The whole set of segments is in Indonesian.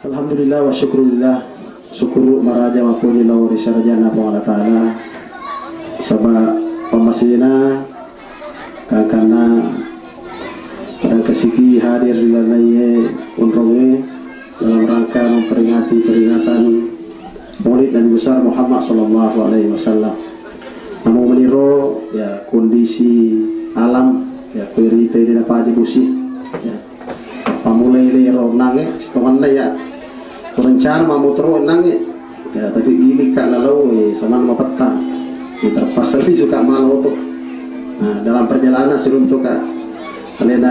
Alhamdulillah wa syukurillah. Syukuru maraja mapunillah risarjana Allah Ta'ala sabab pemasina kakana pada kesiki hadir di lalai unronge dalam rangka memperingati peringatan Maulid Nabi besar Muhammad sallallahu alaihi wasallam. Namun meniru ya kondisi alam ya perite di apa di busi ya pamulai lero nange teman ya rencana mau terus nange ya tapi ini kak lalu sama nama petang kita pasti suka malu tuh. Nah dalam perjalanan sebelum tuh kak kalian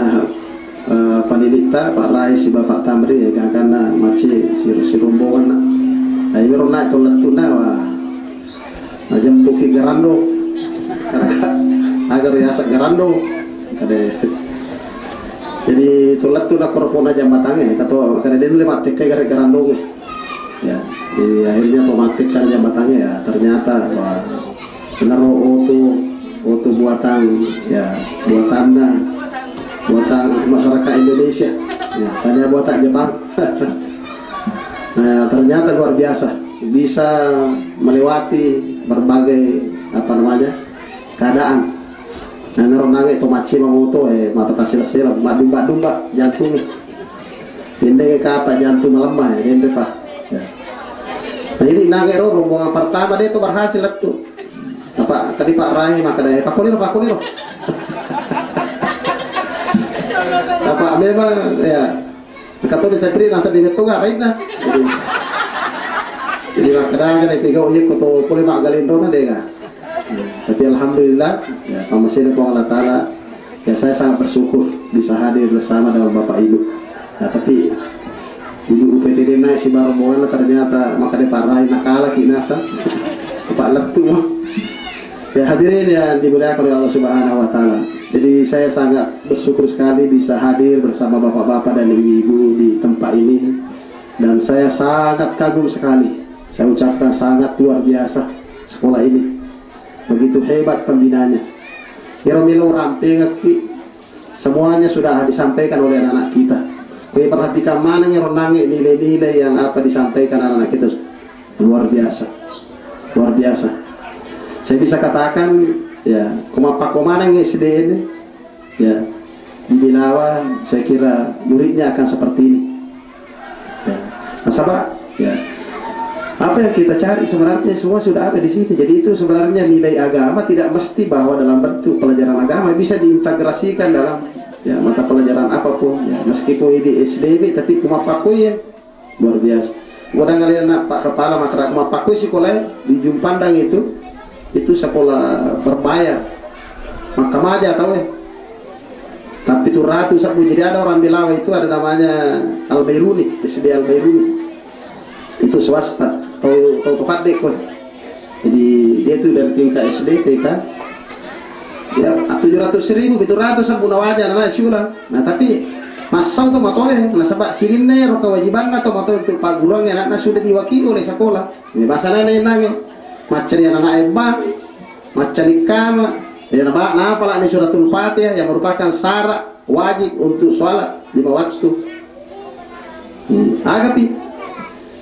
pandita Pak Rai si Bapak Tamri ya karena maci si rombongan nah ini rona itu letuna wah aja puki garando agar biasa garando kade jadi tulat tuh nak korpona jambatannya kata karena dia lima tiga gara garando ya jadi akhirnya otomatis kan jambatannya ya ternyata wah benar auto buatan ya buatan masyarakat Indonesia ya tanya buatan Jepang nah ternyata luar biasa bisa melewati berbagai apa namanya keadaan. Nah neronang itu maci mamoto mata tasil-sil dumba jantung ini apa jantung melemah ya ini pak ya. Nah ini nangero rombongan pertama dia itu berhasil tuh apa tadi Pak Rai maka deh Pak Kuliro apa memang ya kata bisa cerita nasa di betunga Raina jadi kadang-kadang itu tiga uyek atau boleh mak galindro na deh tapi alhamdulillah ya pamasina po Allah Ta'ala ya saya sangat bersyukur bisa hadir bersama dengan Bapak Ibu ya tapi Ibu UPTD naik si barombongan ternyata maka dia Rai nakala kinasa Pak Letu ya hadirin yang dimuliakan oleh Allah Subhanahu Wa Ta'ala. Jadi saya sangat bersyukur sekali bisa hadir bersama bapak-bapak dan ibu-ibu di tempat ini dan saya sangat kagum sekali. Saya ucapkan sangat luar biasa sekolah ini. Begitu hebat pembinanya. Milo ramping semuanya sudah disampaikan oleh anak-anak kita. Kita perhatikan mana yang renangi nilai-nilai yang apa disampaikan anak-anak kita luar biasa. Luar biasa. Saya bisa katakan ya komana yang SD ini ya di Binawa saya kira muridnya akan seperti ini ya. Nasabah ya apa yang kita cari sebenarnya semua sudah ada di sini. Jadi itu sebenarnya nilai agama tidak mesti bahwa dalam bentuk pelajaran agama bisa diintegrasikan dalam ya mata pelajaran apapun ya meskipun di SDB tapi kumapakui ya luar biasa. Kadang kalian Pak Kepala Masyarakat kumapakui sekolah di Jumpandang itu sekolah berbayar maka aja tahu ya tapi itu ratus aku jadi ada orang Belawa itu ada namanya Al-Bairuni SD Al-Bairuni itu swasta tahu tempat dek kok jadi dia itu dari tingkat SD TK ya 700.000 itu ratus aku nawaja anak siulang nah tapi masau tuh matoe nah sebab sirinnya roh kewajiban atau matoe untuk Pak Gurang anak sudah diwakili oleh sekolah ini bahasa nanya macam yang anak ebang macam kama ya nah apalah ini suratul Fatihah yang merupakan syarat wajib untuk sholat 5 waktu agapi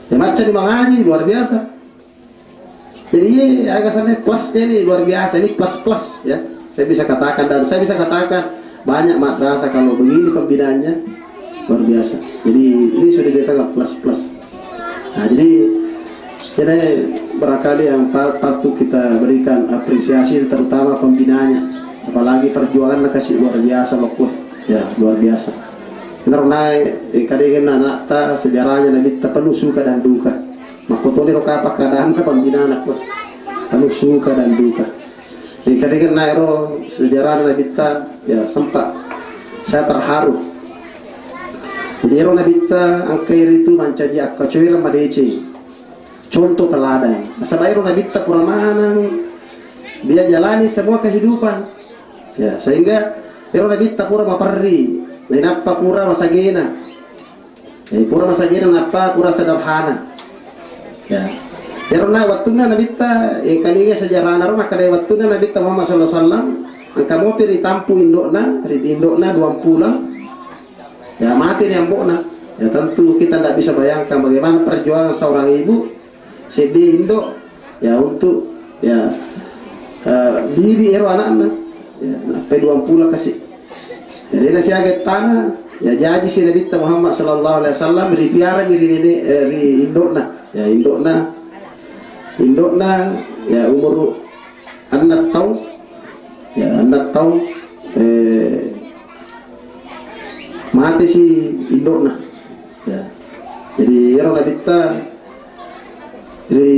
ya macam di mengaji luar biasa jadi ya agak sana plusnya ini luar biasa ini plus ya saya bisa katakan dan saya bisa katakan banyak madrasah kalau begini pembinaannya luar biasa jadi ini sudah dikatakan plus nah jadi barangkali yang patut kita berikan apresiasi terutama pembinaannya apalagi perjuangan kasih luar biasa waktu ya luar biasa benar naik kadang anak ta sejarahnya nabi penuh suka dan duka makotoni roka apa keadaan pembinaan aku penuh suka dan duka jadi kadang naik roh sejarah nabi ta ya sempat saya terharu jadi roh nabi ta angkair itu mencaji akacuir madeci contoh teladan. Sabairu Nabi tak kurang dia jalani semua kehidupan. Ya, sehingga Ero Nabi tak pura maparri, lain apa pura masagena. Pura masagena apa pura sederhana. Ya. Ero na waktuna Nabi tak kalinya sejarah naru maka dari waktuna Nabi tak Muhammad sallallahu alaihi wasallam kamu piri tampu indokna 20 ya mati ni ambokna Ya tentu kita tidak bisa bayangkan bagaimana perjuangan seorang ibu sedih induk ya untuk ya diri ero anak-anak ya peduang pula kasih. Jadi nasi agak tanah ya jadi si Nabi Muhammad sallallahu alaihi wasallam ripiara diri ini ri indukna ya umur anak tahun mati si indukna ya. Jadi ero Nabi dari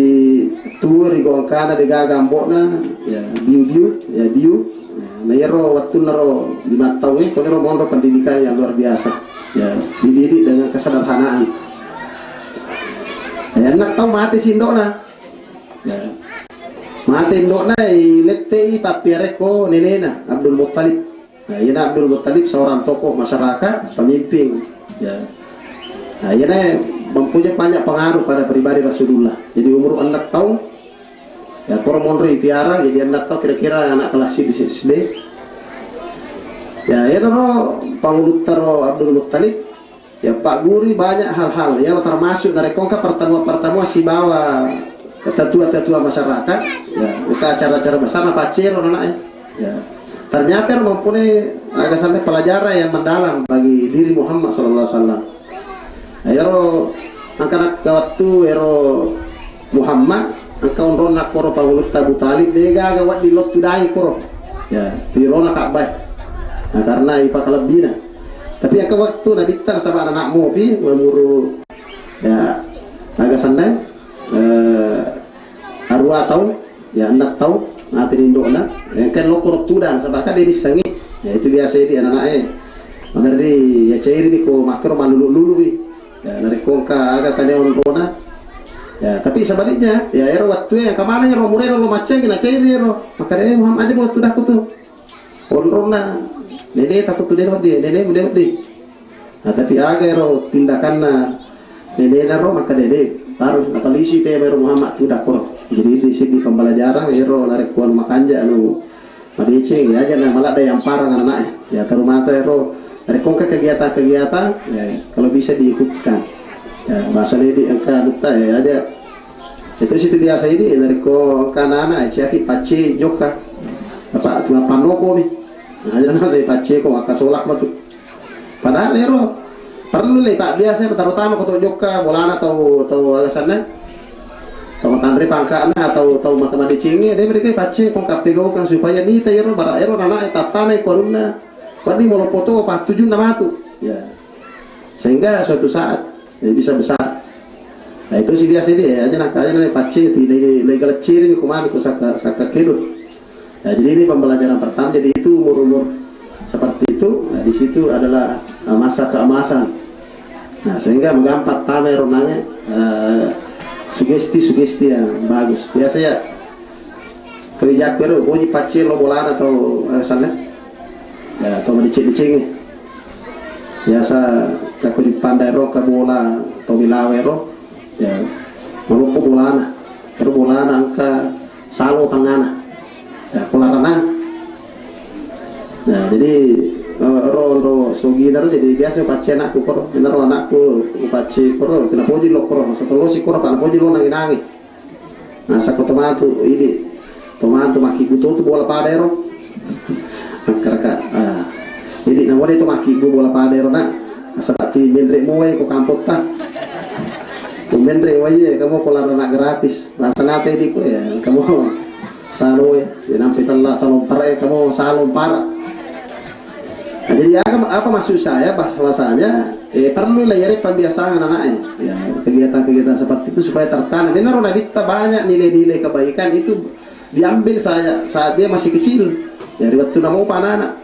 tua rigo angkana de gagambokna ya biu nah ero waktu naro 5 tahun ini kalau mondo pendidikan yang luar biasa ya dididik dengan kesederhanaan ya anak tahu mati si indokna ya mati indokna ilete papireko nenena Abdul Muttalib nah ini Abdul Muttalib seorang tokoh masyarakat pemimpin ya nah ini mempunyai banyak pengaruh pada pribadi Rasulullah. Jadi umur anak tahun ya kurang mondri tiara jadi anak tahu kira-kira anak kelas di SD ya ya ro pangulut taro Abdul Muttalib ya Pak Guri banyak hal-hal yang termasuk dari kongka pertemuan si bawa tetua masyarakat ya ke acara-acara besar apa cero anaknya ya ternyata mempunyai agak sampai pelajaran yang mendalam bagi diri Muhammad sallallahu alaihi wasallam. Ero angkat waktu ero Muhammad engkau rona koro pangulut Abu Talib dega gawat di lot tudai koro ya di rona Ka'bah nah karena ipa kelebina tapi angka waktu Nabi tar sama anakmu pi umur ya agak sandai arwah tahun ya 6 tahun mati indokna yang kan lo koro tudan sebab kan dia disangi ya itu biasa di anak-anaknya makanya ya cair ni ko makro malulu ya dari kongka agak tadi on rona ya tapi sebaliknya ya ero waktu yang kemana ero mureno lo macam kena cair ero maka dia Muhammad aja mau tudah tuh on rona dede takut tuh dede mudah deh nah tapi agak ero tindakan dede naro maka dede baru polisi pe ero Muhammad tudah koro jadi di sini pembelajaran ero lari kuan makanja anu madece ya aja malah ada yang parah anaknya ya ke rumah saya ero dari kongka kegiatan-kegiatan ya, kalau bisa diikutkan ya, bahasa di angka duta ya ada itu situ biasa ini dari kongka anak ciaki pace joka apa panoko nih nah jangan saya pace kok akan solak batu padahal ero perlu nih pak biasa terutama koto joka bolana atau alasannya atau tandri pangkana atau makan di cingi dia mereka pace kongka pegokan supaya nih ero bara ero anak tapana koruna Wadi mau foto apa 7 nama tuh, ya sehingga suatu saat ya, bisa besar. Nah itu sih biasa dia aja nak aja nih pace tidak legal ciri nih kemana ku saka kedut. Nah jadi ini pembelajaran pertama jadi itu umur seperti itu. Nah, di situ adalah masa keemasan. Nah sehingga menggampat tame ronanya sugesti yang bagus. Biasa ya kerja baru bunyi pace lo bola atau sana. Ya atau dicing-dicing biasa aku di pandai ro ke bola atau bilawe ro ya melupu bolana terus bolana angka salo tangana ya kularana nah jadi ro sogina jadi biasa pace anakku koro bener anakku pace koro kena poji lo koro setelah si koro kana poji lo nangi nah sako tomato maki butuh tu bola padai ro keraka jadi namanya itu maki bu bola padero nak seperti mendre moe ko kampot ta mendre wae kamu kolar nak gratis bahasa nate di ko ya kamu salo ya nampi talla salom para kamu salom para nah, jadi apa maksud saya bahwasanya perlu layari pembiasaan anaknya ya kegiatan-kegiatan seperti itu supaya tertanam benar Nabi banyak nilai-nilai kebaikan itu diambil saya saat dia masih kecil. Dari waktu namo panana,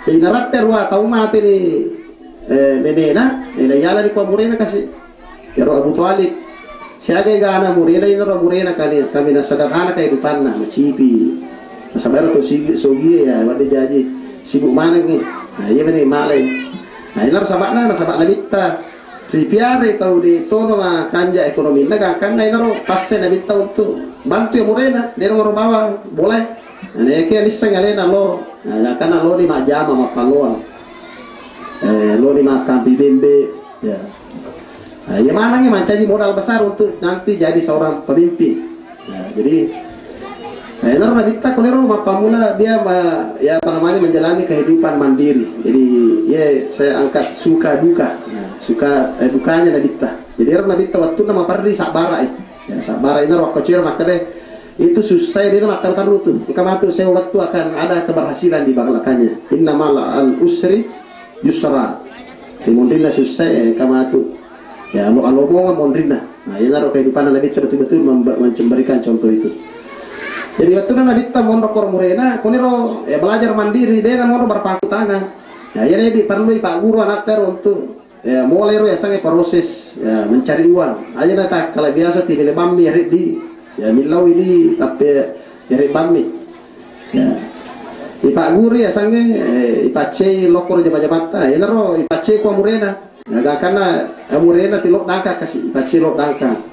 jadi narater wa tahu mati ni nenena, yala di pamurena kasih, ya Abu Talib, siaga gana murena ini murena kami sederhana kehidupan nah cipi, sabar tu sogi ya, waktu jadi sibuk mana ni, nah iya benar malai, nah ini sabak nabita, ripiare tahu di tono mah kanja ekonomi, nah kan ini pasnya nabita untuk bantu ya murena, dia orang bawa boleh. Nah, kayak bisa ngalena lo, nah, karena lo di majama mapaloan, lo di makan bibembe, ya. Nah, ya mana nih mencari modal besar untuk nanti jadi seorang pemimpin. Nah, jadi Enar Nabita Kolero pamula dia ya apa namanya menjalani kehidupan mandiri. Jadi ya saya angkat suka duka. Nah, suka dukanya Nabita. Jadi Enar Nabita waktu nama perdi sabara itu. Ya sabara ini waktu kecil makanya itu susah dia makan dulu tuh. Kamatu saya waktu akan ada keberhasilan di belakangnya. Innamal al usri yusra. Kemudian susah kamatu. Ya lo mau mondrina. Nah, ini naruh kehidupan Nabita betul-betul memberikan contoh itu. Jadi waktu Nabi kita mondok kor murena, koniro ya belajar mandiri, dia mau berpangku tangan. Ya ini perlu Pak Guru anak ter untuk ya mulai ya sangat proses ya mencari uang. Aja nata kalau biasa tidak bambi hari di ya milau ini tapi hari bambi. Ya Pak Guru ya sangat ipace lokor jabat-jabata. Ya naro ipace ko murena. Ya karena murena tilok dangka kasih ipace lok dangka.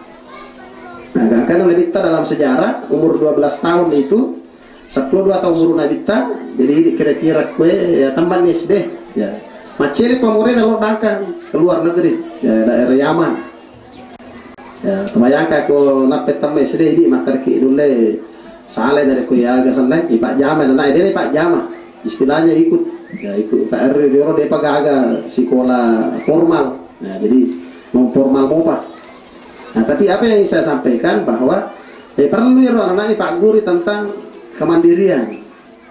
Nah, karena Nabita dalam sejarah umur 12 tahun itu 10-2 tahun umur Nabita, jadi kira-kira kue ya teman SD ya maceri pamorena lo dangkan ke luar negeri ya daerah Yaman ya kebayangkan ko napet teman SD di makar ki dule sale dari kue aga sana Pak Jama dan dia Pak Jama istilahnya ikut ya ikut Pak RI dia pagaga sekolah formal nah jadi non formal mau pak. Nah, tapi apa yang saya sampaikan bahwa perlu ya anak Pak Guru tentang kemandirian.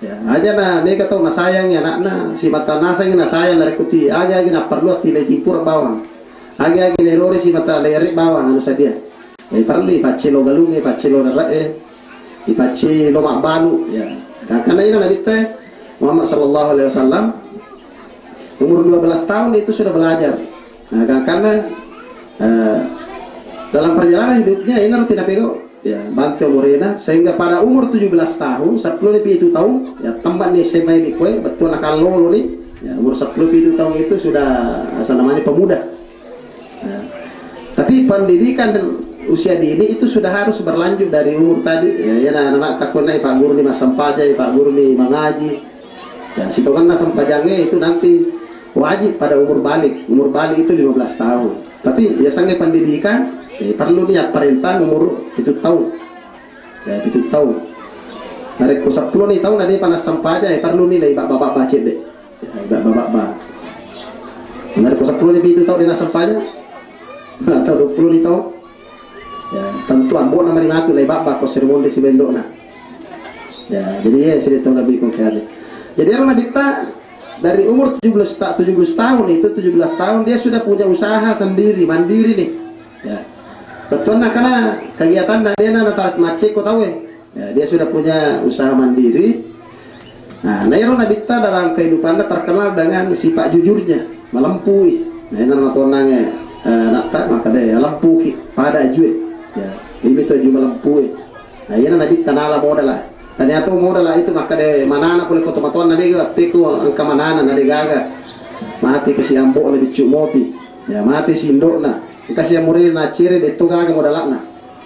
Ya, aja nah mereka tahu na sayang ya anak si mata nasa na sayang dari kuti aja na perlu tile tipur bawang. Aja lelore si mata lerek bawang anu sadia. Perlu ipace lo galung ipace lo rae ipace lo mak balu ya. Nah, karena ini Nabi teh Muhammad sallallahu alaihi wasallam umur 12 tahun itu sudah belajar. Nah, karena dalam perjalanan hidupnya ini tidak pego ya bantu Morena sehingga pada umur 17 tahun 10 lebih itu tahun ya tempat nih SMA di kue betul akan lolo nih ya umur 10 lebih itu tahun itu sudah asal namanya pemuda ya. Tapi pendidikan dan usia dini itu sudah harus berlanjut dari umur tadi ya anak-anak takutnya Pak Guru nih sampaja Pak Guru nih mengaji ya situkan sampajangnya itu nanti wajib pada umur balik itu 15 tahun tapi ya sangat pendidikan perlu niat perintah umur itu tahun ya itu tahun dari kusap 10 nih tahun ada panas sampah aja perlu nilai bapak baca deh ya, bapak dari kusap 10 lebih itu tahun dia sampah aja atau 20 nih tahun ya tentu ambon nama dimatu lay bapak kos sermon di si bendok nah ya jadi ya sudah tahu lebih konkret jadi orang Nabita dari umur 17 tahun itu 17 tahun dia sudah punya usaha sendiri mandiri nih ya betul nah karena kegiatan dia tarik macet kau tahu ya dia sudah punya usaha mandiri. Nah Nairo Nabita dalam kehidupannya terkenal dengan sifat jujurnya melempui nah ini nama tonangnya nak maka dia lempuki pada juet ya ini tuh juga melempui nah ini Nabita nala modal lah ternyata modal lah itu maka dia manana boleh kau tomatuan nabi tiku angka manana nade gaga mati ke si ambok lebih cuk mopi ya mati si indok nah kasih yang murid na ciri betul gaga modalakna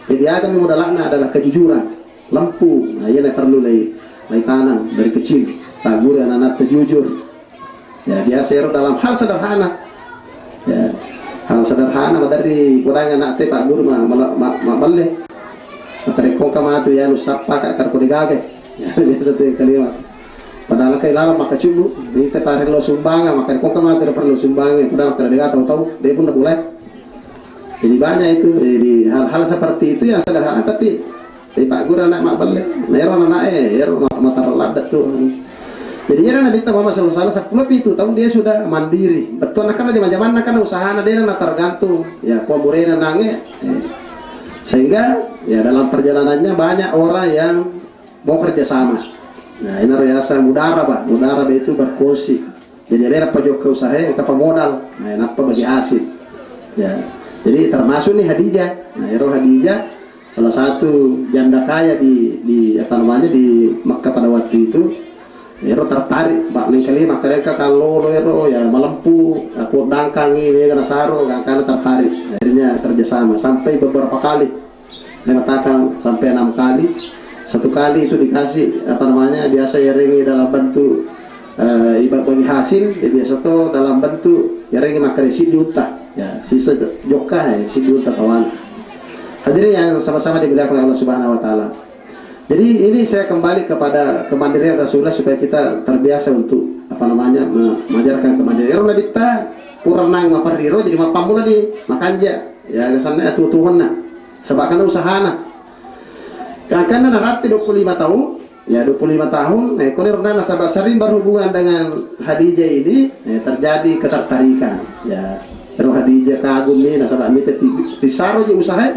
jadi kami modalakna adalah kejujuran lempu nah ini perlu lay tanam dari kecil Pak Guru anak-anak jujur ya biasa dalam hal sederhana ya hal sederhana dari kurang anak Pak Guru boleh materi kongka matu ya nusap pakai akar kudigaga ya biasa tuh kalimat padahal kay lalam maka cubu di tarik lo sumbangan maka kongka matu perlu sumbangan padahal tidak tahu dia pun boleh. Jadi banyak itu jadi hal-hal seperti itu yang sederhana tapi Pak Guru anak mak balik neron anak mata ladat tuh jadi ya Nabi Muhammad SAW 10 itu tahun dia sudah mandiri betul karena zaman-zaman kan usaha dia tergantung ya komurena nange sehingga ya dalam perjalanannya banyak orang yang mau kerjasama nah ini rasa mudara itu berkursi jadi dia dapat juga usaha yang dapat modal nah apa bagi hasil ya jadi termasuk nih Hadijah. Nah, Hadijah salah satu janda kaya di apa namanya di Makkah pada waktu itu. Tertarik Pak kali mereka kalau ya melempuh aku dangkang ini karena saro karena tertarik. Akhirnya kerjasama sampai beberapa kali. Dia mengatakan sampai 6 kali. Satu kali itu dikasih apa namanya biasa yaringi dalam bentuk ibadah bagi hasil biasa tuh dalam bentuk yaringi makan isi diutah ya sisa joka ya si buta kawan. Hadirin yang sama-sama dimuliakan oleh Allah Subhanahu wa taala. Jadi ini saya kembali kepada kemandirian Rasulullah supaya kita terbiasa untuk mengajarkan kemandirian. Orang Nabi ta kurang nang mapariro jadi mapamula di makanja ya kesannya tuh na sebab kana usahana. Karena narati 25 tahun ya 25 tahun kalau nasabah sering berhubungan dengan Khadijah ini terjadi ketertarikan ya. Terus Khadijah kagum nih nasabah mite tisaro je usaha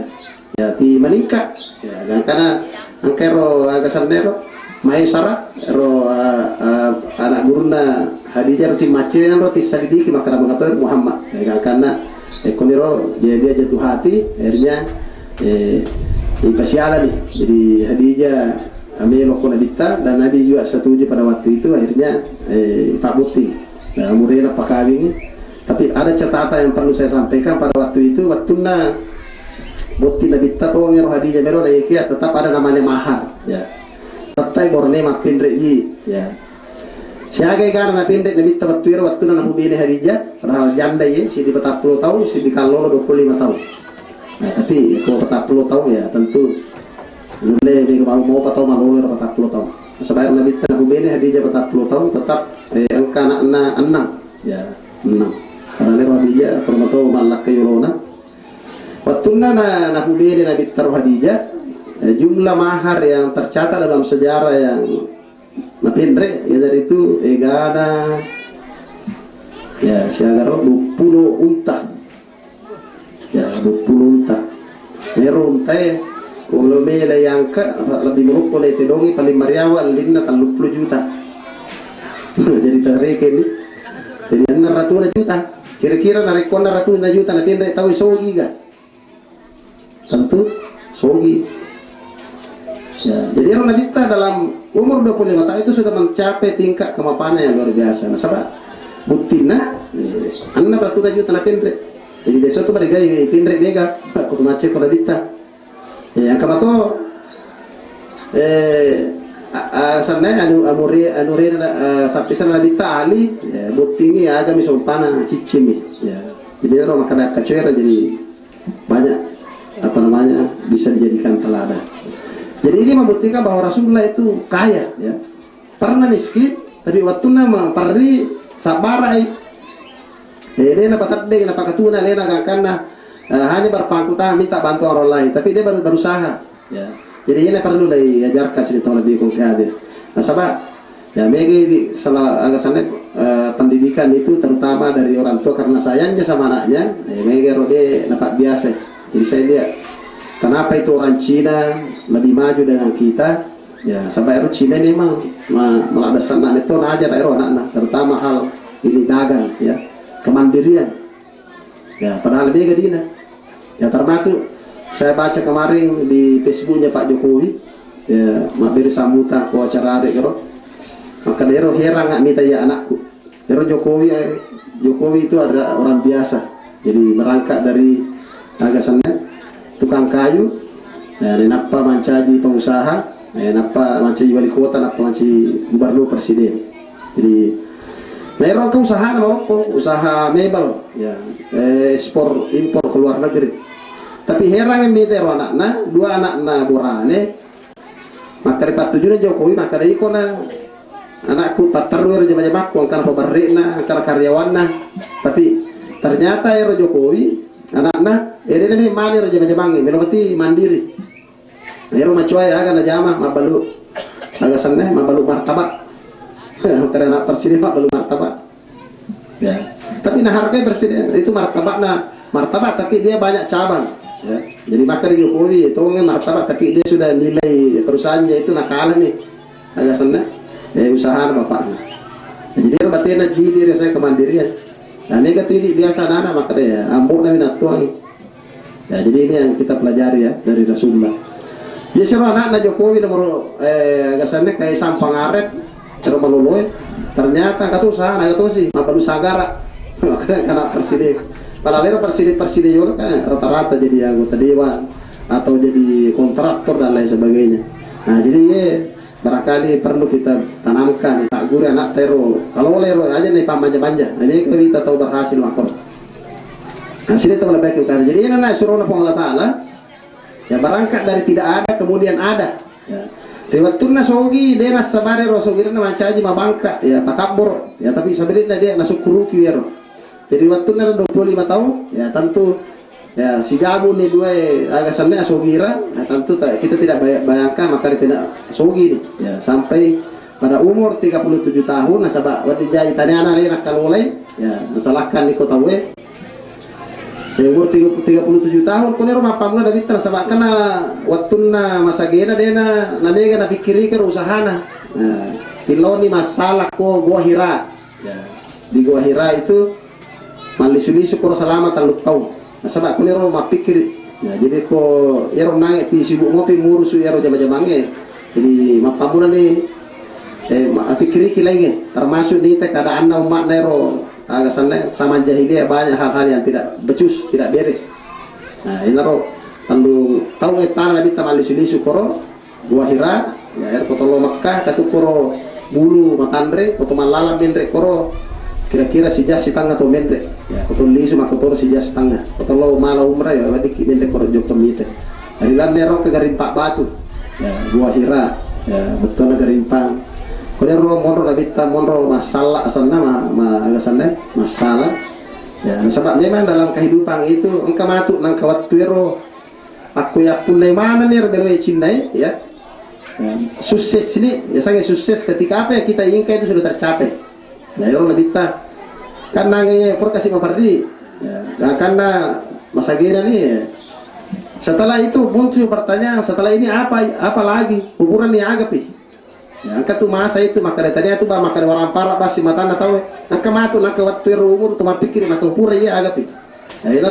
ya ti meningkat ya karena angkero agasandero mai sara ro anak guruna Khadijah roti macen roti salidiki makana mengatur Muhammad ya karena koniro dia jatuh hati akhirnya pasiala nih jadi Khadijah ambil lokona bitta dan Nabi juga setuju pada waktu itu akhirnya Pak Bukti nah umurnya Pak Kawing tapi ada catatan yang perlu saya sampaikan pada waktu itu waktuna Bukti Nabi bitta to ngero Khadijah mero da ikia tetap ada namanya mahar ya tetap borne mapindre ji ya siaga karena pindre Nabi bitta waktuna namu bini Khadijah padahal janda ya si di 40 tahun si di kalolo 25 tahun nah tapi kalau 40 tahun ya tentu Nule mau patau malolo 40 tahun. Sebayar Nabi Nabi bini Khadijah 40 tahun tetap angka anak 6 ya 6. Karena Khadijah permato malak kayurona. Waktuna Nabi bini Nabi Khadijah jumlah mahar yang tercatat dalam sejarah yang napindre ya dari itu egana ya siagaro 20 unta. Ya 20 unta. Meruntai kalau mele yang lebih merupakan itu dongi paling mariawa lina 30 juta jadi tarik ini jadi 600 juta kira-kira narikon 600 juta nanti tidak tahu sogi ga tentu sogi ya, jadi orang kita dalam umur 25 tahun itu sudah mencapai tingkat kemapanan yang luar biasa nah sahabat buktinya 600 juta nanti jadi besok itu mereka pindre dega aku macet kalau dita yang kamato sanna anuri sapisan Nabi Ali ya bukti ini agak misompana cicimi ya jadi orang makan kacuera jadi banyak bisa dijadikan teladan jadi ini membuktikan bahwa Rasulullah itu kaya ya pernah miskin tapi waktu nama perri sabarai dia dapat tadeng dapat katuna lena karena hanya berpangkutan minta bantuan orang lain tapi dia baru berusaha ya jadi ini perlu diajarkan sini tahun lebih konkret nah sahabat ya megi salah agak sana pendidikan itu terutama dari orang tua karena sayangnya sama anaknya megi rode dapat biasa jadi saya lihat kenapa itu orang Cina lebih maju dengan kita ya sampai orang Cina memang meladasan anak itu ajar anak-anak terutama hal ini dagang ya kemandirian ya padahal lebih gadina ya termasuk saya baca kemarin di Facebooknya Pak Jokowi ya mabiri sambutan ko acara ada kero maka dero heran nggak minta ya anakku dero Jokowi itu ada orang biasa jadi merangkak dari agasannya tukang kayu ya napa mancaji pengusaha napa mancaji wali kota napa mancaji gubernur presiden jadi mereka ke usaha usaha mebel ya ekspor impor ke luar negeri tapi herang yang minta anaknya dua anaknya borane maka dapat tujuan Jokowi maka dari ikona anakku paterwer jamaah makku karena pemerintah karena karyawannya tapi ternyata ya Jokowi anaknya ini nih mani jamaah bangi melomati mandiri ya rumah cuai agak najamah mabalu agak sana mabalu martabak karena anak presiden pak belum martabak ya tapi nah harga presiden itu martabak tapi dia banyak cabang ya jadi maka di Jokowi itu martabak tapi dia sudah nilai perusahaannya itu nakalan nih agak sana usaha bapaknya jadi dia batin diri saya kemandirian nah negatif biasa anak maka dia ambuk nabi natuang ya jadi ini yang kita pelajari ya dari Rasulullah dia seru anak Jokowi nomor agak sana kayak sampang arep terus meluluh ternyata kata usaha nah itu sih mabalu sagara karena presiden padahal presiden juga kan rata-rata jadi anggota dewan atau jadi kontraktor dan lain sebagainya nah jadi ya barangkali perlu kita tanamkan tak guru anak tero kalau lero aja nih pamanja-manja nah, ini kita tahu berhasil makro Nah, sini teman baik kita. Jadi ini nak suruh Allah Taala ya berangkat dari tidak ada kemudian ada. Ya. Riwatuna sogi dia nas sabare rosogir na mancaji mabangka ya takabur ya tapi sebenarnya dia nasukuru kiwero. Jadi watuna 25 tahun ya tentu ya si gabu nih dua agasannya sogira ya, tentu kita tidak bayangkan maka dia sogi nih ya sampai pada umur 37 tahun nasabah wadi jai tanya anak nak kalolai ya nasalahkan di kota we umur 37 tahun kone rumah pamula David tersebut karena waktu na masa gena dena namanya na pikiri ke usahana tiloni masalah ko gua hira ya. Di gua hira itu malisulisu ko selama talut tahun nasabak kone rumah pikir ya, jadi ko ero nangis ti sibuk ngopi murusu ero jama-jamange jadi mapamula nih pikiri kilenge termasuk di teh keadaan na umat nero agasannya sama jahiliyah banyak hal-hal yang tidak becus, tidak beres. Nah, ini roh tandu tahu tanah nabi tamali sulisu koro gua hira ya air kotolo Makkah katu koro bulu matandre koto malala mendre koro kira-kira si jas tangga atau mendre ya koto lisu makotor si jas tangga kotolo mala umrah ya wadik mendre koro jok kemite dari lan nero ke garimpak batu ya gua hira ya betul garimpang kalau roh monro labita monro masalah asalnya agasannya masalah ya sebab memang dalam kehidupan itu engkau matu nang kawat tuero aku ya punai mana nih beloi cindai ya sukses ini ya sangat sukses ketika apa yang kita inginkan itu sudah tercapai ya roh labita karena ngeye kasih mapardi ya karena masa gini nih ya. Setelah itu muncul pertanyaan setelah ini apa lagi kuburan yang agapi ya, angka tu masa itu maka datanya itu bah maka orang parah pasti mata na tahu angka matu nak waktu umur tu mapikir nak pura ya agapi ya ini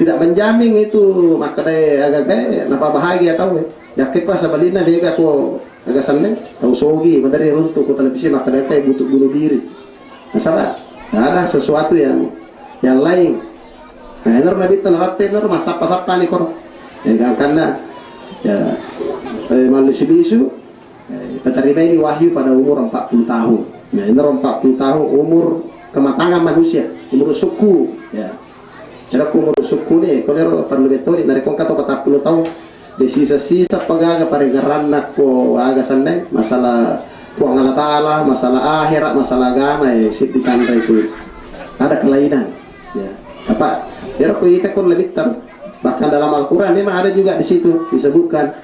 tidak menjamin itu maka dia agak napa bahagia tahu ya kepas sabalina dia ko agak sanne tahu sogi dari runtuh ko televisi maka dia kayak butuh bunuh diri nah sama ada sesuatu yang lain nah ini nabi tenaratte ini masa-masa nih kor ya karena ya manusia bisu penerima ini wahyu pada umur 40 tahun ya ini 40 tahun umur kematangan manusia umur suku ya jadi umur suku nih kalau perlu betul dari kong kata 40 tahun di sisa-sisa pegaga parigaran ko agasan masalah puang Allah Ta'ala masalah akhirat masalah agama ya siti tanda itu ada kelainan ya apa ya kita kon lebih bahkan dalam Al-Quran memang ada juga di situ disebutkan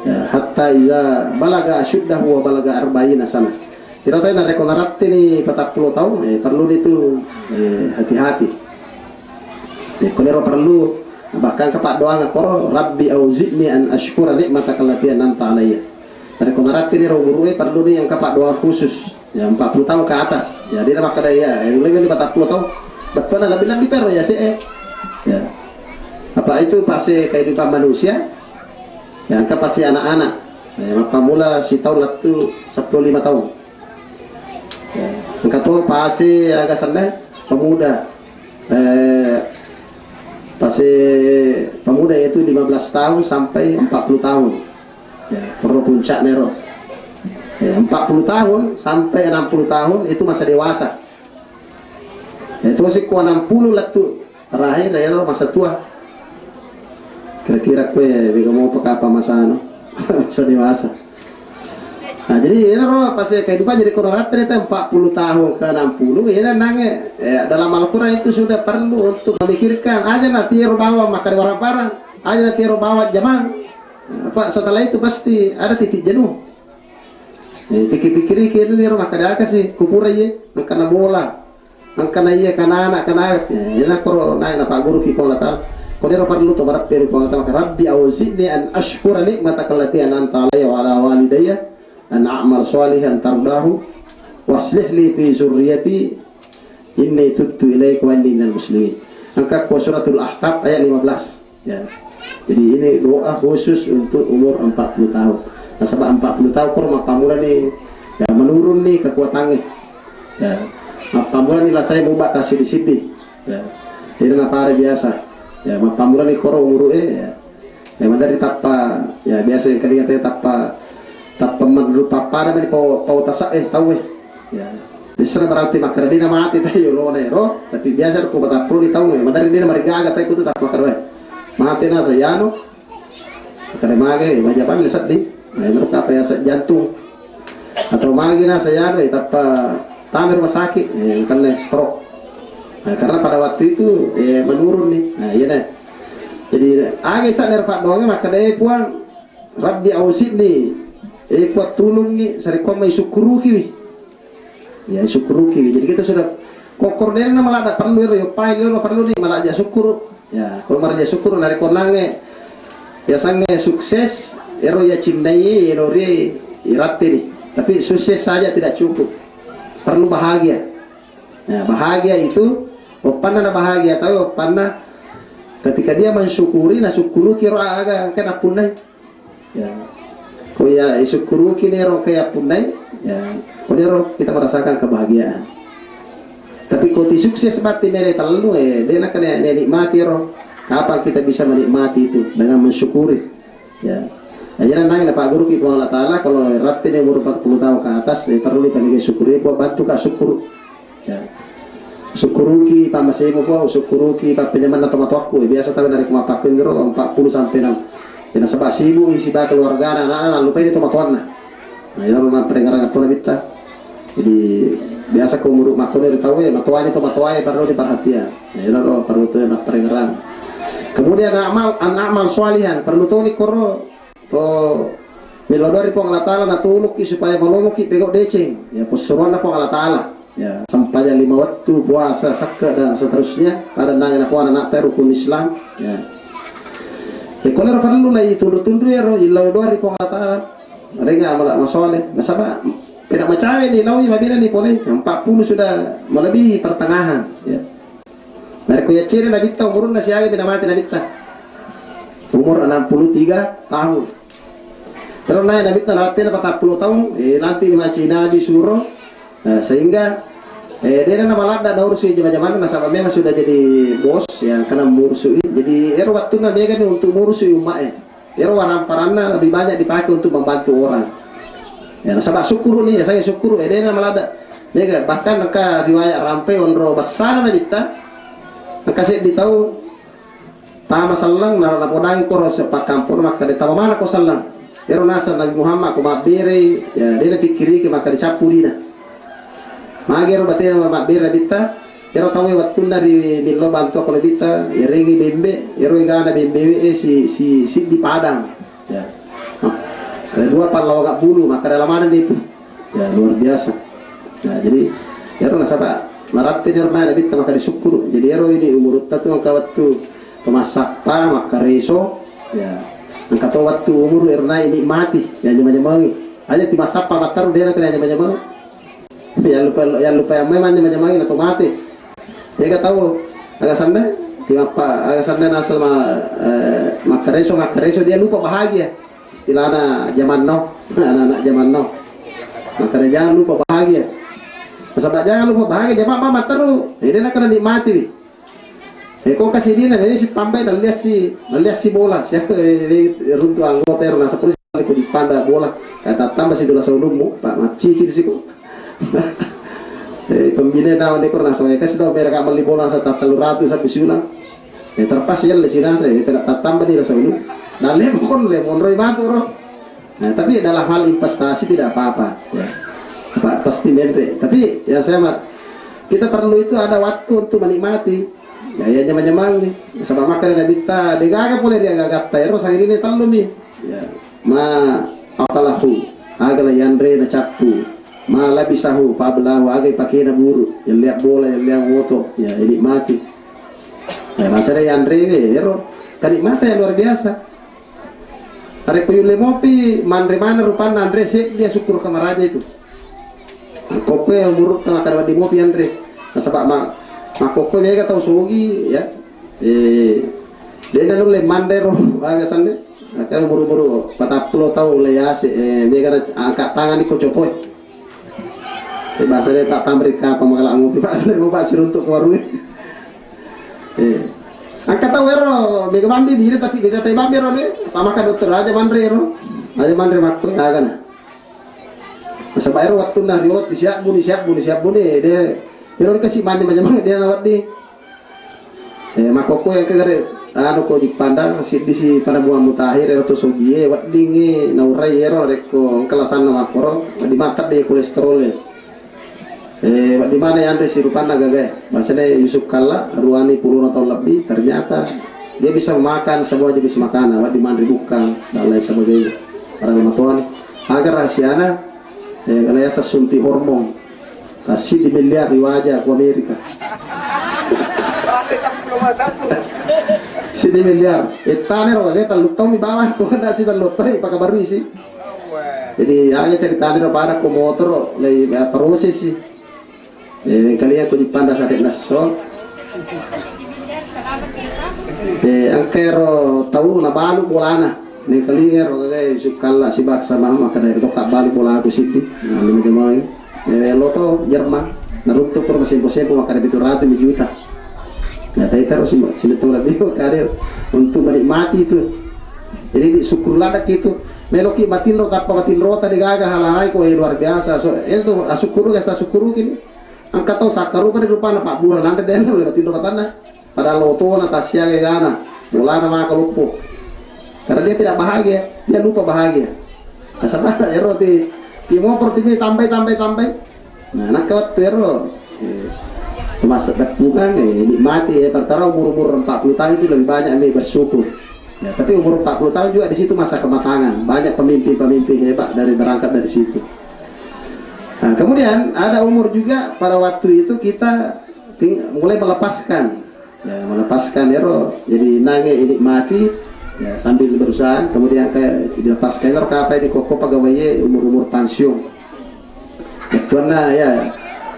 ya, hatta iza balaga asyuddahu wa balaga arba'ina sana. Kira tahu nare konaratti ni 40 tahun perlu itu hati-hati. Kalau perlu bahkan kepak doa ngakor Rabbi auzidni an ashkura nikmataka allati an'amta alayya. Nare konaratti ni rogurue perlu ni yang kepak doa khusus ya 40 tahun ke atas. Jadi nama kada ya lebih 40 tahun betul lebih pero ya sih ya. Apa itu pasti kehidupan manusia yang angka pasti anak-anak ya, maka mula si tahun latu 15 tahun ya, angka tuh pasti agak sana pemuda pasti pemuda itu 15 tahun sampai 40 tahun ya, perlu puncak nero ya, 40 tahun sampai 60 tahun itu masa dewasa ya, itu masih ku 60 latu terakhir ya masa tua kira-kira kue mau pakai apa masa masa dewasa nah jadi ini roh pasti kehidupan jadi koronat ternyata 40 tahun ke 60 ini nange ya, dalam Al-Quran itu sudah perlu untuk memikirkan aja nanti bawa makan orang parang aja nanti bawa zaman apa setelah itu pasti ada titik jenuh pikir-pikir ini roh makan apa sih kupur aja karena bola karena iya karena anak ini koro naik apa guru kita lah kodero perlu to barap peru pangata maka rabbi auzidni an ashkura nikmataka allati an'amta alayya wa ala walidayya an a'mal salihan tardahu waslih li fi zurriyyati inni tubtu ilaika wa inni minal muslimin angka suratul ahqaf ayat 15 ya jadi ini doa khusus untuk umur 40 tahun nah sebab 40 tahun kurma pamula nih ya menurun nih kekuatannya ya pamula nih lah saya mau batasi di sini ya jadi ngapa biasa ya pamula ni koro umuru ya dari tapa ya biasa yang kalian tanya tapa menurut papa ada ni pau tasak tahu ya Bisa berarti makar dia mati tayo lo nero, tapi biasa ko bata pro di tahu ya, madari dia marigaga tayo kutu tak makar we. Mati na sa yano. Makar mage, baja pa milisat di. Ay menurut apa ya jantung. Atau mage na sa yano tapa tamir rumah sakit, karena stroke. Nah, karena pada waktu itu menurun nih. Nah, iya deh. Jadi age sa nerpak doang maka deh puan Rabbi ausidni. Puat tulung nih, sari ko may sukuruki wi. Ya syukuruki, jadi kita sudah kokor dia nama lada perlu yo pai lo perlu di malah aja syukur ya kalau malah aja syukur dari konange ya sange sukses ero ya cindai ero re irate nih tapi sukses saja tidak cukup perlu bahagia ya bahagia itu opana na bahagia tahu opana ketika dia mensyukuri na syukuru kiro aga kena punai ya oh ya syukuru kini ero kayak punai ya Kodero kita merasakan kebahagiaan. Tapi kalau sukses mati mere terlalu dia nak kena nikmati roh. Kapan kita bisa menikmati itu dengan mensyukuri. Ya. Ajaran nanya Pak Guru kita Allah Taala kalau rati dia umur 40 tahun ke atas perlu kita syukuri buat bantu ka syukur. Ya. Syukuruki Pak Masemu buat syukuruki Pak penyaman atau matuaku biasa tahu dari kemapakin ro 40 sampai 6. Jadi sebab sibuk isi keluarga anak-anak lupa ini tomatuanna. Nah, itu orang perengarang atau kita. Jadi biasa kau muruk makon dari tahu ya matuai itu matuai perlu diperhatian. Ya itu perlu tuh nak perengarang. Kemudian amal swalihan perlu tuh ni koro to milodori pong Allah Taala natuluk supaya malumuki pegok deceng. Ya pusuruan pong Allah Taala. Ya sampai 5 waktu puasa sakka dan seterusnya pada nang anak anak rukun Islam. Ya. Ya kalau perlu lah itu tundu ya ro ilodori pong Allah Taala. Ada nggak masalah? Nasaba tidak macawe nih, lau ya mabira nih boleh. 40 sudah melebihi pertengahan. Ya. Dari kuya ciri Nabi ta umur nasi age bina mati Nabi ta. Umur 63 tahun. Terus naik Nabi ta latihan 40 tahun. Nanti dimaci Nabi suruh sehingga dia nama lada daur sui zaman-zaman nasaba memang sudah jadi bos ya karena murusui. Jadi waktu Nabi kan untuk murusui umat warna parana lebih banyak dipakai untuk membantu orang. Ya, sabak syukur nih, saya syukur. Dia nama lada. Dia bahkan naka riwayat rampai onro besar na kita. Naka saya ditahu tama sallang na napodang ko sa pakampur maka ditama mana ko sallang. Pero nasa Nabi Muhammad ko mabere ya dia pikiri ke maka dicapu dina. Magero batena mabere bita. Pero tahu waktu dari bilo bantu ko bita, iringi bembe, iro igana bembe si di Padang. Ya. Dua parlawak bulu maka dalam mana itu ya luar biasa. Nah, jadi ero nasaba marapte derma bita maka disyukur. Jadi ero ini umur tatu angka waktu pemasakpa maka reso ya. Angka to waktu umur erna ini mati ya jema-jema aja ti masakpa mataru dia kena jema-jema. Ya lupa yang memang jema-jema ini mati. Dia tahu agak sanda timapa agak sanda nasal makareso dia lupa bahagia istilahnya zaman no anak-anak zaman no maka jangan lupa bahagia sebab jangan lupa bahagia zaman mama terus dia nak kena nikmati kau kasih dia nak si tambah dan lihat si bola siapa runtuh anggota nasa polisi kau dipanda bola kata tambah situ lah saudummu pak maci di situ pembina dawan ekor nasa kasih tahu mereka beli bola satu telur ratu sampai siulang terpas ya di sini saya tidak tambah di rasa dulu dan lemon roy batu roh. Nah, tapi dalam hal investasi tidak apa-apa ya. Pasti mendre. Tapi ya kita perlu itu ada waktu untuk menikmati. Ya nyamang nih. Sama makan Nabi ta, degaga boleh dia gagap tayo sa ini talo mi. Ya. Ma akalahu, agala yandre na chapu. Ma labisahu pablahu agay pakai na buru. Yang lihat bola, yang lihat moto, ya nikmati. Ya masere yandre ero kanikmata yang luar biasa. Tarik puyul lemopi, mana rupan Andre sih dia syukur ke maraja itu. Kope yang murut tengah kada di mopi Andre. Sebab kope dia tahu sugi ya. Dia dah nule mandero agak sande. Kalau buru-buru 40 tahun ya dia kada angkat tangan di kocotoy. Bahasa dia tak Amerika pemakalan ngopi Pak mau pasir untuk warung. Angkat tahu ero, bega bambi diri tapi dia tai bambi ero deh. Pamakan dokter aja mandre ero, aja mandre makto agan. Masa bayar waktu na riwat disiap buni dia kasih mandi macam dia nawat di makoko yang kagare ko dipandang si pada buah mutahir ero to sogie wat dingi naurai ero reko kelasan na makoro di matat dia kolesterol di mana yang si rupana gagah bahasanya Yusuf Kalla ruani puluhan tahun lebih ternyata dia bisa makan sebuah jenis makanan wat di mana bukan dan lain sebagainya para lematuan agar rahasiana karena ya sunti hormon kasih di miliar di wajah ke Amerika si di miliar itane ro kaya talutong di bawah kung ada si talutong pakabaru sih jadi agak cerita ro para ko motor lay proses sih kalian ko dipanda sa dek naso ang kero tahu na balu bolana ni kalian ro kaya sukalla si baksa mama kada ito ka balu bola ko siti na limi loto Jerman naruntuk por masih posebo makada itu 100 juta. Nah, tadi terus sinetong lebih karir untuk menikmati itu. Jadi syukur ladak itu. Meloki matin ro tapa matin ro tadi gaga halai ko luar biasa. So itu asukuru kata syukuru kini. Angkat tau sakaru pada rupana Pak Buran ande den le matin ro katana. Pada loto na tasya ge gana. Bola na maka lupo. Karena dia tidak bahagia, dia lupa bahagia. Asal ero ti mau pertiwi tambah. Nah, nak kawat pero termasuk bukan nikmati perkara umur 40 tahun itu lebih banyak bersyukur. Ya, tapi umur 40 tahun juga di situ masa kematangan. Banyak pemimpin hebat dari berangkat dari situ. Nah, kemudian ada umur juga pada waktu itu kita mulai melepaskan. Ya, melepaskan jadi nange nikmati ya, sambil berusaha kemudian kayak dilepaskan apa di koko pegawai umur pensiun. Karena ya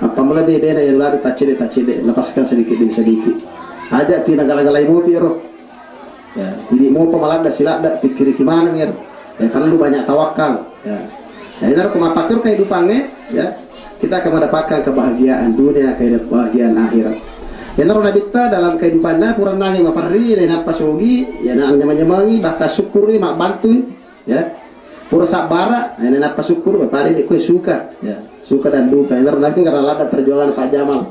apa mulai dia yang lalu tacide lepaskan sedikit demi sedikit aja tidak galak-galak mau piro ya ini mau pemalada silada pikir gimana ya kan lu banyak tawakal ya ini harus kemapakir kehidupannya ya kita akan mendapatkan kebahagiaan dunia kebahagiaan akhirat ya naruh nabita dalam kehidupannya kurang nangi maparri dan apa sogi ya nang nyamangi bahkan syukuri mak bantu ya pura sabara ini apa syukur pari di kue suka ya suka dan duka ini nanti karena ada perjuangan Pak Jamal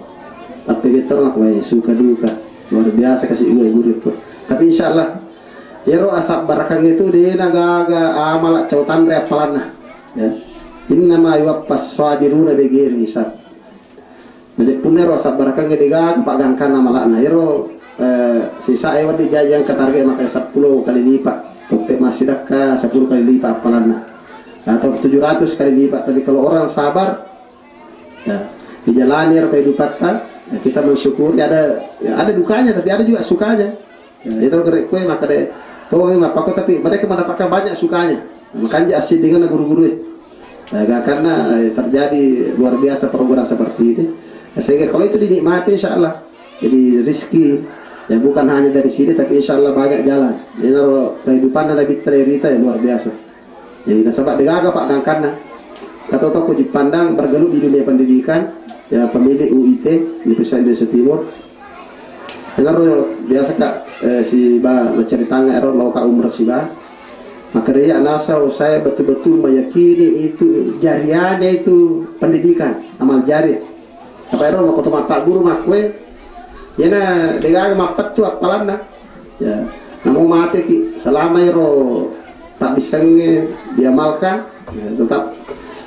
tapi kita orang suka duka luar biasa kasih guru itu tapi insyaallah ya roh asap barakang itu di nagaga amal cautan reapalan ya ini nama yuwapas swabiruna begini hisab jadi punya roh asap barakang di gaga Pak Gangkan nama lakna ya roh sisa ewa di jajang ke target makanya 10 kali lipat topek masih dakka 10 kali lipat apalanna atau 700 kali lipat tapi kalau orang sabar ya dijalani kehidupan ya, kita bersyukur ada dukanya tapi ada juga sukanya ya, itu kue maka deh tuh apa tapi mereka mendapatkan banyak sukanya makanya asik dengan guru-guru ya, karena terjadi luar biasa program seperti ini ya, sehingga kalau itu dinikmati insyaallah jadi rizki ya bukan hanya dari sini tapi insyaallah banyak jalan ini kehidupan Nabi Tererita ya luar biasa jadi nasabak degaga Pak Gangkana atau toko dipandang bergelut di dunia pendidikan ya pemilik UIT Universitas Indonesia Timur biasa kak si ba ceritanya lauka umur si ba maka dia nasa saya betul-betul meyakini itu jariahnya itu pendidikan amal jariah apa mau ketemu Pak Guru makwe yana degaga mapat tu apalan ya namun mati selama tak bisa diamalkan ya, tetap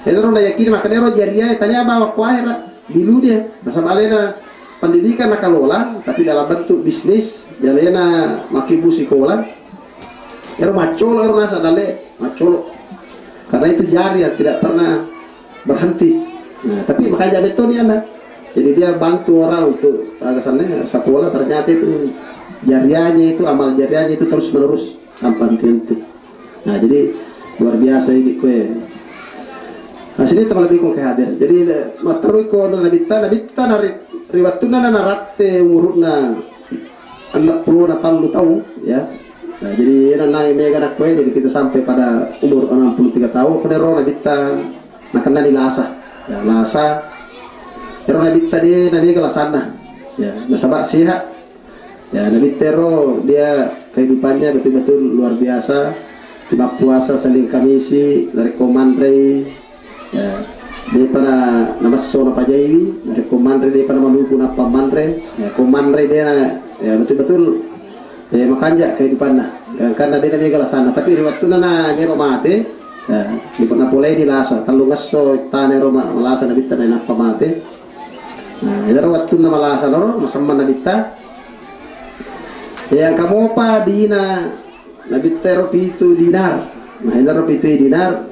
itu orang yakin maka dia jariah tanya apa kuahira dulu dia masa balena pendidikan nak kelola tapi dalam bentuk bisnis jalena makibu sekolah macolo nasa dale macolo karena itu jariah tidak pernah berhenti nah, tapi makanya betul dia jadi dia bantu orang untuk kesannya sekolah ternyata itu jariahnya itu amal jariahnya itu terus menerus tanpa henti. Nah jadi luar biasa ini kue. Nah sini teman lebih kau hadir. Jadi materi kau nabita nari riwatuna narate umurna 60 tahun ya. Nah, jadi nanai mega nak kue jadi kita sampai pada umur 63 tahun. Kedero nabita nak kena di lasa. Ya lasa. Pero Nabi tadi Nabi kelasana, ya nasabak sihat, ya Nabi Tero dia kehidupannya betul-betul luar biasa, tiba puasa saling kamisi dari komandre, ya Di pana namasso na pajaiwi, dari komandre di pana maluku na pamandre, ya komandre dia na ya betul-betul ya makanja kehidupan na. Karena dia na bigala sana, tapi waktu na nero mate, ya di pana pulai di lasa, talungas so tanero malasa na bitta na pamate. Nah, itu waktu na malasa loro, masamman na bitta. Yang kamu pa di na bittero pitu dinar, nah itu pitu dinar.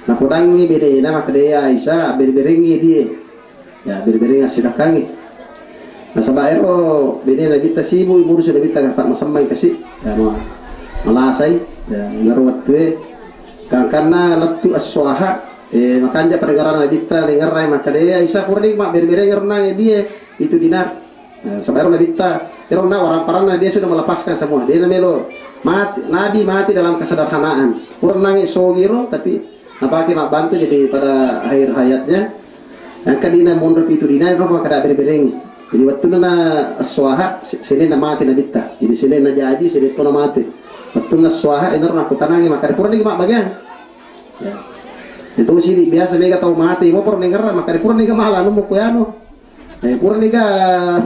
Nah kudangi bede na makadaya Aisyah berberingi dia ya berberingi sidakangi nah sabaero bede na bita sibu ibu sudah bita pak masamay kasi ya malasay ya ngaruat tuh karena latu aswaha makanya pada gara na bita dengarai makadaya Aisyah kurang mak berberingi renang dia itu dinar sabaero na bita pero na orang parana dia sudah melepaskan semua dia namelo mati nabi mati dalam kesederhanaan kurang nangis sogiro tapi napaki mak bantu jadi pada akhir hayatnya yang kadina mundur itu dina roh kada berbereng jadi waktu na aswaha sini na mati na bitta jadi sini na jaji sini to na mati waktu na aswaha inor na kutanangi maka pura ni mak bagian ya itu sini biasa mega tau mati mo pura nengar maka pura ni mahala no mo kuyano pura ni ga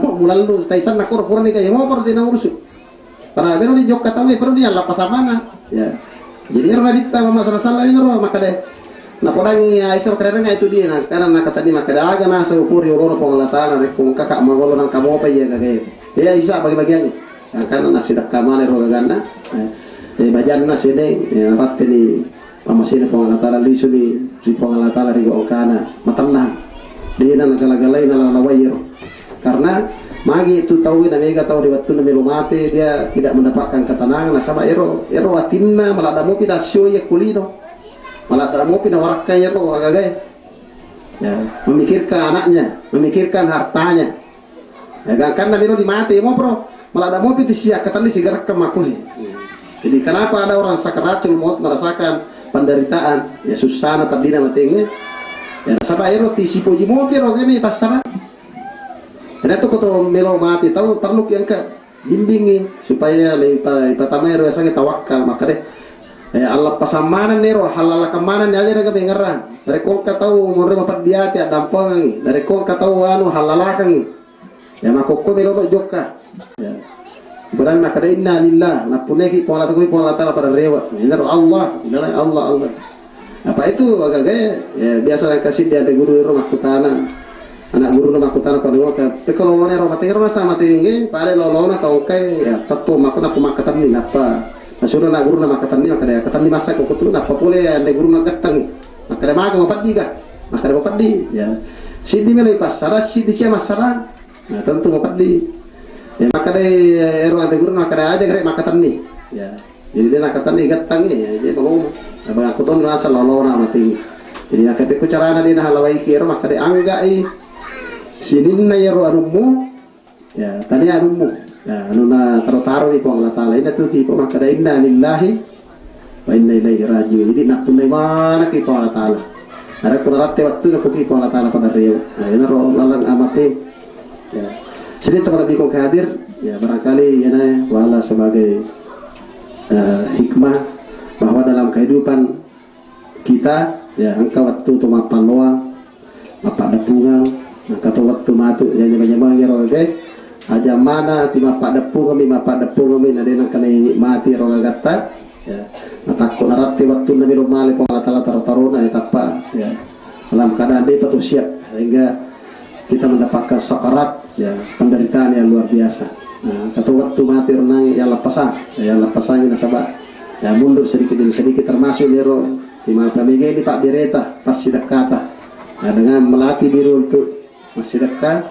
mulalu taisan na pura ni ga mo pura tina urus para beno ni jok katawe pura ni ala pasamana ya jadi karena kita mama salah ini roh maka deh nah podangi Aisyah karena itu dia nah karena kata dia maka dah agak nasa ukur yorono pengelatan rekung kakak mangolo nang kamu apa ya kayak ya Aisyah bagi-bagiannya karena nasi dak kamane roh ganda bajan nasi ini rat ini mama sini pengelatan lisu di pengelatan rigo okana matamna dia nang gala-galai nang lawayir karena magi itu tahu na mega tahu di waktu na melo mate dia tidak mendapatkan ketenangan nah sama ero atinna malah damu pita sio ya kulino malah damu pina warakkan ero agak ya memikirkan anaknya memikirkan hartanya ya karena melo di mate mo bro malah damu pita sia ketani sigarak kemakui jadi kenapa ada orang sakaratul maut merasakan penderitaan ya susah na tadina matingnya ya sama ero ti sipoji mo pero kami pasara. Karena itu kalau melo mati tahu perlu yang ke bimbingi supaya pertama ero sangat tawakal maka deh Allah pasamanan nero halal kemanan aja naga bengaran dari kau tahu mau dapat dia tiada dampang dari kau tahu anu halalakan ya maka kau melo joka ya beran maka deh inna lillah na puneki pola tahu pola tala pada rewa ini Allah Allah apa itu agak ya biasa kasih dia ada guru rumah kutana anak guru nama aku tanah kau tapi kalau lo nero mati karena sama tinggi pada lo tahu kayak ya tetap aku nak pemakatan ini apa masuk anak guru nama katan ini maka dia katan ini masa kau tuh apa boleh ada guru nak ketang maka dia makan empat diga maka dia empat di ya sini melai pasara sini siapa masara nah tentu empat di ya maka dia ero ada guru maka dia aja kerja makatan ini ya jadi dia nak katan ini ketang ini ya jadi kalau aku tuh ngerasa lo nama tinggi jadi akhirnya aku cara dia nah halawai kira maka dia angga sini na yaro anumu ya tadi anumu ya anu na taruh itu Allah Taala ini tuh tipe maka da inna lillahi wa inna ilaihi rajiun jadi nak tunai mana kita Allah Taala ada penerapi waktu nak kita Allah Taala pada rio nah ini roh lalang amati ya sini teman lebih kau hadir ya barangkali ya na wala sebagai hikmah bahwa dalam kehidupan kita ya engkau waktu tu mapan loa mapak dapungal nah kata waktu matu yang banyak ya roga aja mana ti mapak dapung kami nade nang kene mati roga gatta ya takut narati waktu nabi rumali ko Allah taruna ya tapa ya dalam keadaan dia patut siap sehingga kita mendapatkan sakarat ya penderitaan yang luar biasa nah kata waktu mati renang ya lepasan ini nasabah ya mundur sedikit demi sedikit termasuk nero di mata mega ini Pak Bereta pas sidak kata nah dengan melatih diri untuk masih dekat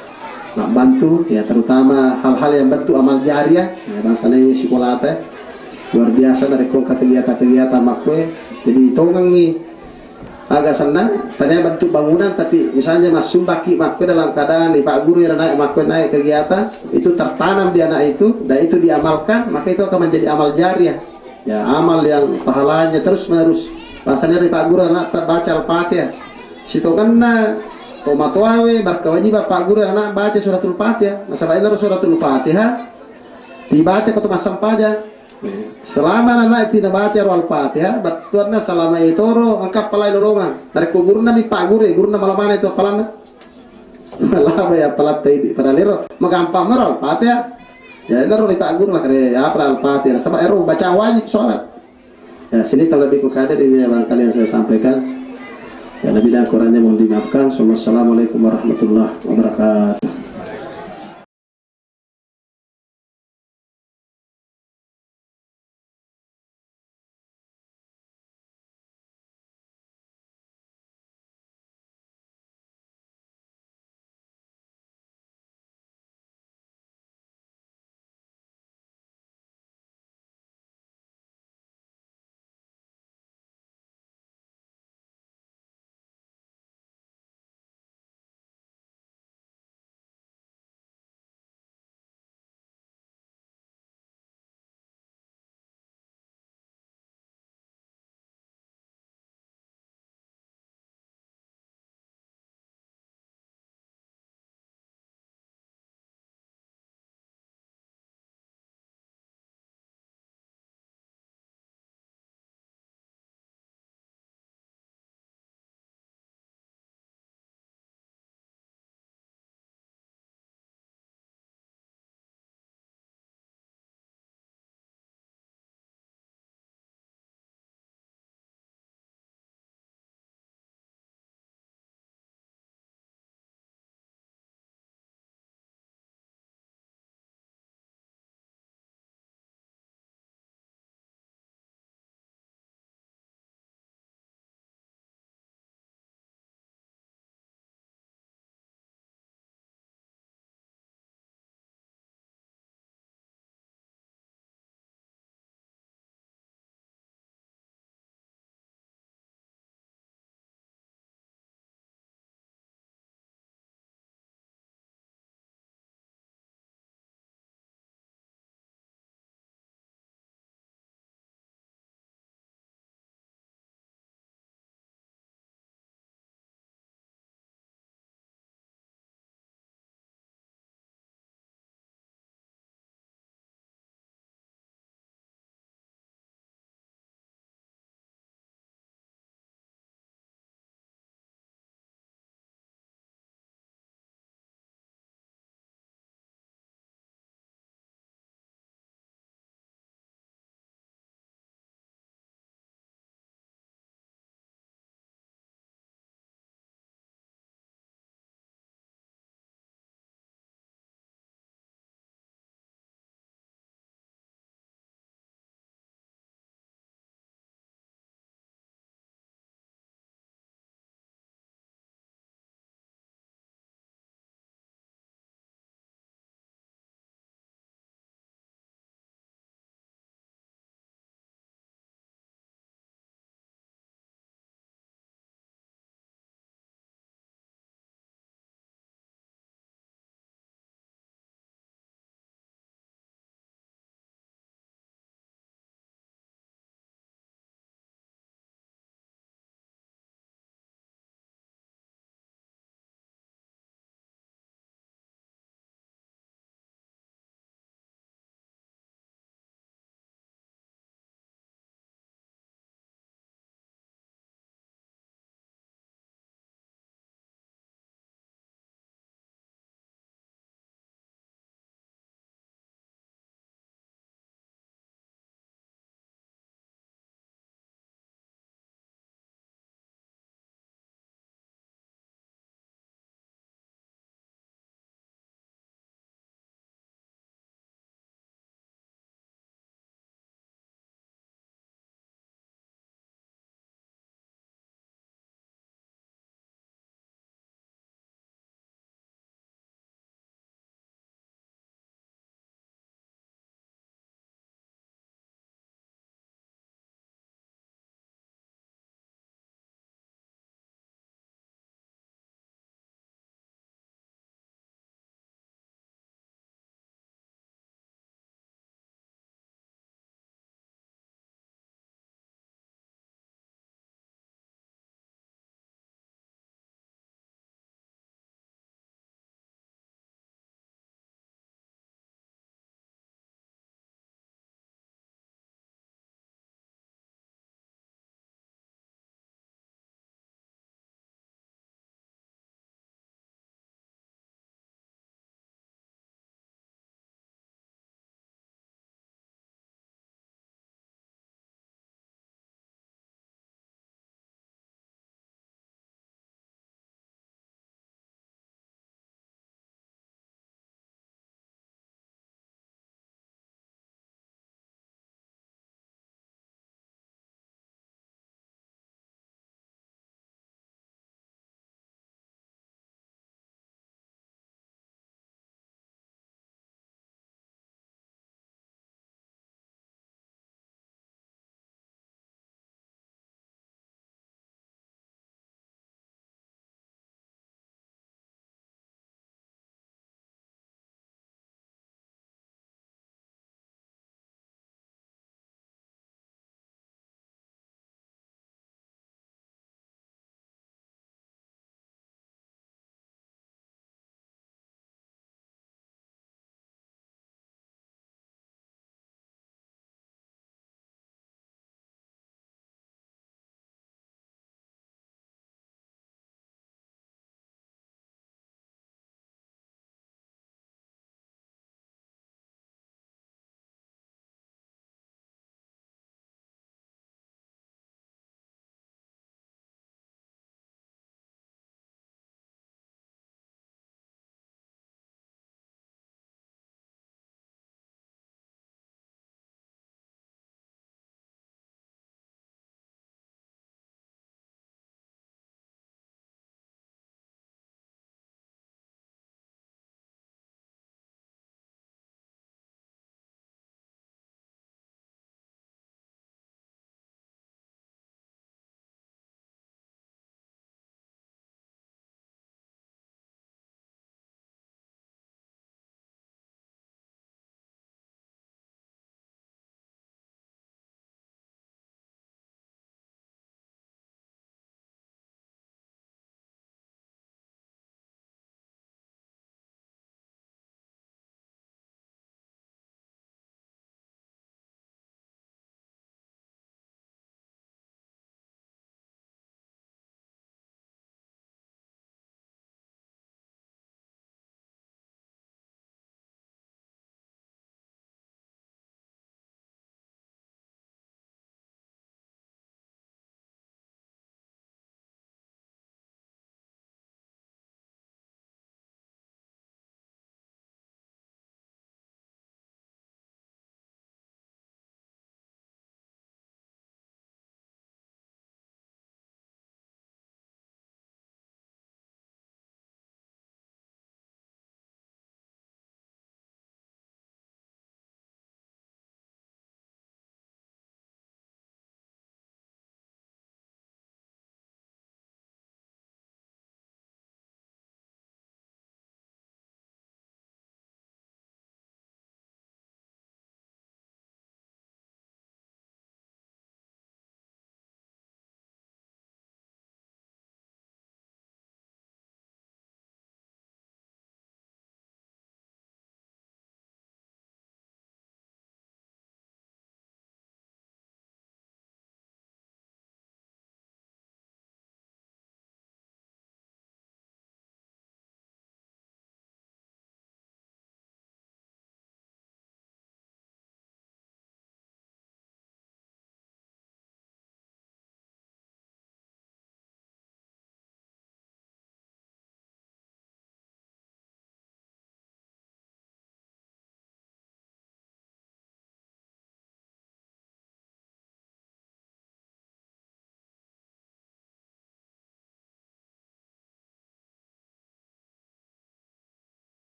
nak bantu ya terutama hal-hal yang bantu amal jariah ya bangsanya sekolah teh luar biasa dari kegiatan makwe jadi tongangi agak senang tadinya bantu bangunan tapi misalnya mas sumbaki makwe dalam keadaan di Pak Guru yang naik makwe naik kegiatan itu tertanam di anak itu dan itu diamalkan maka itu akan menjadi amal jariah ya amal yang pahalanya terus menerus bahasanya dari Pak Guru anak baca Al-Fatihah situ kan Tomatuawe berkewajiban Pak Guru anak baca suratul Fatihah. Nasabah itu suratul Fatihah dibaca ke tempat sampahnya. Selama anak tidak baca Al-Fatihah, batuan na selama itu angkat palai dorongan. Dari guru nami pak guru na malam mana itu apalan? Malah ya apalat tadi pada lero, magampang meral Al-Fatihah. Ya lero di pak guru makanya ya apa Al-Fatihah. Sebab ero baca wajib sholat. Ya sini terlebih kukadar ini yang kalian saya sampaikan. Ya lebih dan kurangnya mohon dimaafkan. Wassalamualaikum warahmatullahi wabarakatuh.